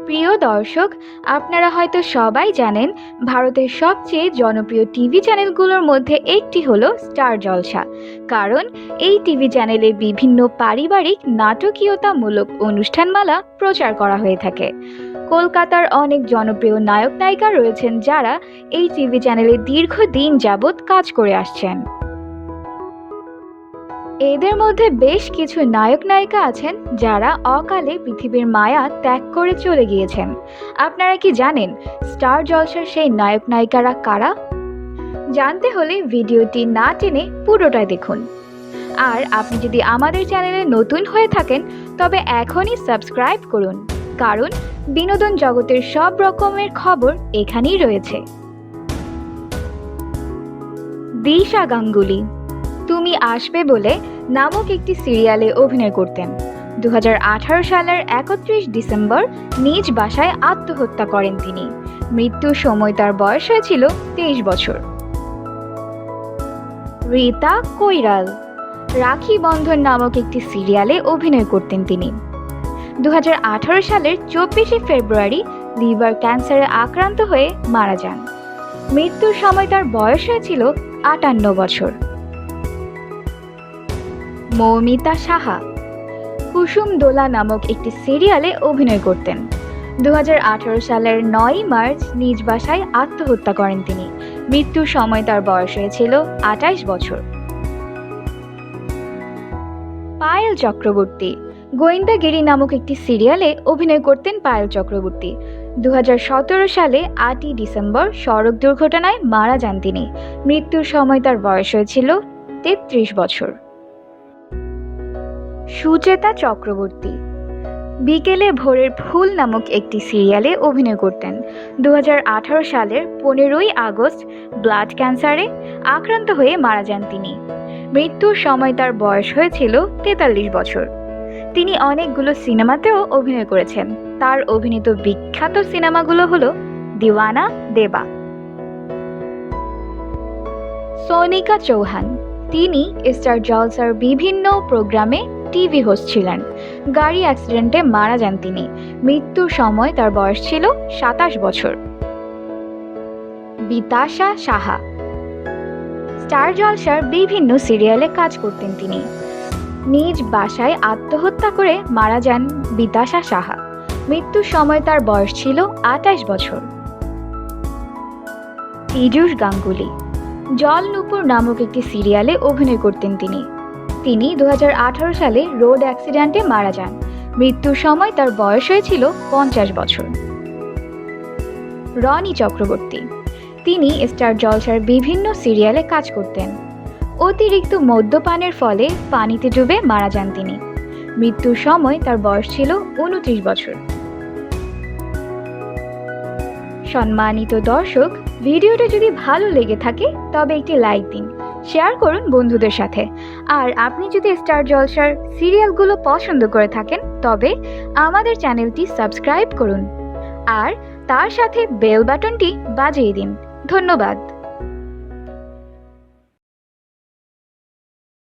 প্রিয় দর্শক, আপনারা হয়তো সবাই জানেন ভারতের সবচেয়ে জনপ্রিয় টিভি চ্যানেলগুলোর মধ্যে একটি হলো স্টার জলসা। কারণ এই টিভি চ্যানেলে বিভিন্ন পারিবারিক নাটকীয়তামূলক অনুষ্ঠানমালা প্রচার করা হয়ে থাকে। কলকাতার অনেক জনপ্রিয় নায়ক নায়িকা রয়েছেন যারা এই টিভি চ্যানেলে দীর্ঘদিন যাবৎ কাজ করে আসছেন। এদের মধ্যে বেশ কিছু নায়ক নায়িকা আছেন যারা অকালে পৃথিবীর মায়া ত্যাগ করে চলে গিয়েছেন। আপনারা কি জানেন স্টার জলসার সেই নায়ক নায়িকারা কারা? জানতে হলে ভিডিওটি না টেনে পুরোটাই দেখুন। আর আপনি যদি আমাদের চ্যানেলে নতুন হয়ে থাকেন তবে এখনই সাবস্ক্রাইব করুন, কারণ বিনোদন জগতের সব রকমের খবর এখানেই রয়েছে। দিশা গাঙ্গুলি তুমি আসবে বলে নামক একটি সিরিয়ালে অভিনয় করতেন। 2018 সালের 31 ডিসেম্বর নিজ বাসায় আত্মহত্যা করেন তিনি। মৃত্যুর সময় তার বয়স হয়েছিল 23 বছর। রীতা কৈরাল রাখি বন্ধন নামক একটি সিরিয়ালে অভিনয় করতেন তিনি। 2018 সালের 24 ফেব্রুয়ারি লিভার ক্যান্সারে আক্রান্ত হয়ে মারা যান। মৃত্যুর সময় তার বয়স হয়েছিল 58 বছর। মৌমিতা সাহা কুসুম দোলা নামক একটি সিরিয়ালে অভিনয় করতেন। 2018 সালের 9 মার্চ নিজ বাসায় আত্মহত্যা করেন তিনি। মৃত্যুর সময় তার বয়স হয়েছিল 28 বছর। পায়েল চক্রবর্তী গোয়েন্দাগিরি নামক একটি সিরিয়ালে অভিনয় করতেন পায়েল চক্রবর্তী। 2017 সালে 8 ডিসেম্বর সড়ক দুর্ঘটনায় মারা যান তিনি। মৃত্যুর সময় তার বয়স হয়েছিল 33 বছর। সুচেতা চক্রবর্তী বিকেলে ভোরের ফুল নামক একটি সিরিয়ালে অভিনয় করতেন। 2018 সালের 15 আগস্ট ব্লাড ক্যান্সারে আক্রান্ত হয়ে মারা যান তিনি। মৃত্যুর সময় তার বয়স হয়েছিল 43 বছর। তিনি অনেকগুলো সিনেমাতেও অভিনয় করেছেন। তার অভিনীত বিখ্যাত সিনেমাগুলো হলো দিওয়ানা, দেবা। সোনিকা চৌহান তিনি স্টার জলসার বিভিন্ন প্রোগ্রামে টিভি হোস্ট ছিলেন। গাড়ি অ্যাক্সিডেন্টে মারা যান তিনি। মৃত্যুর সময় তার বয়স ছিল 27 বছর। বিতাশা সাহা স্টার জলসার বিভিন্ন সিরিয়ালে কাজ করতেন তিনি। নিজ বাসায় আত্মহত্যা করে মারা যান বিতাশা সাহা। মৃত্যুর সময় তার বয়স ছিল 28 বছর। পীযূষ গাঙ্গুলি জল নূপুর নামক একটি সিরিয়ালে অভিনয় করতেন তিনি। 2018 সালে রোড অ্যাক্সিডেন্টে মারা যান। মৃত্যুর সময় তার বয়স হয়েছিল 50 বছর। রনি চক্রবর্তী তিনি স্টার জলসার বিভিন্ন সিরিয়ালে কাজ করতেন। অতিরিক্ত মদ্যপানের ফলে পানিতে ডুবে মারা যান তিনি। মৃত্যুর সময় তার বয়স ছিল 29 বছর। সম্মানিত দর্শক, ভিডিওটা যদি ভালো লেগে থাকে তবে একটি লাইক দিন, শেয়ার করুন বন্ধুদের সাথে। আর আপনি যদি স্টার জলসার সিরিয়ালগুলো পছন্দ করে থাকেন তবে আমাদের চ্যানেলটি সাবস্ক্রাইব করুন আর তার সাথে বেল বাটনটি বাজিয়ে দিন। ধন্যবাদ।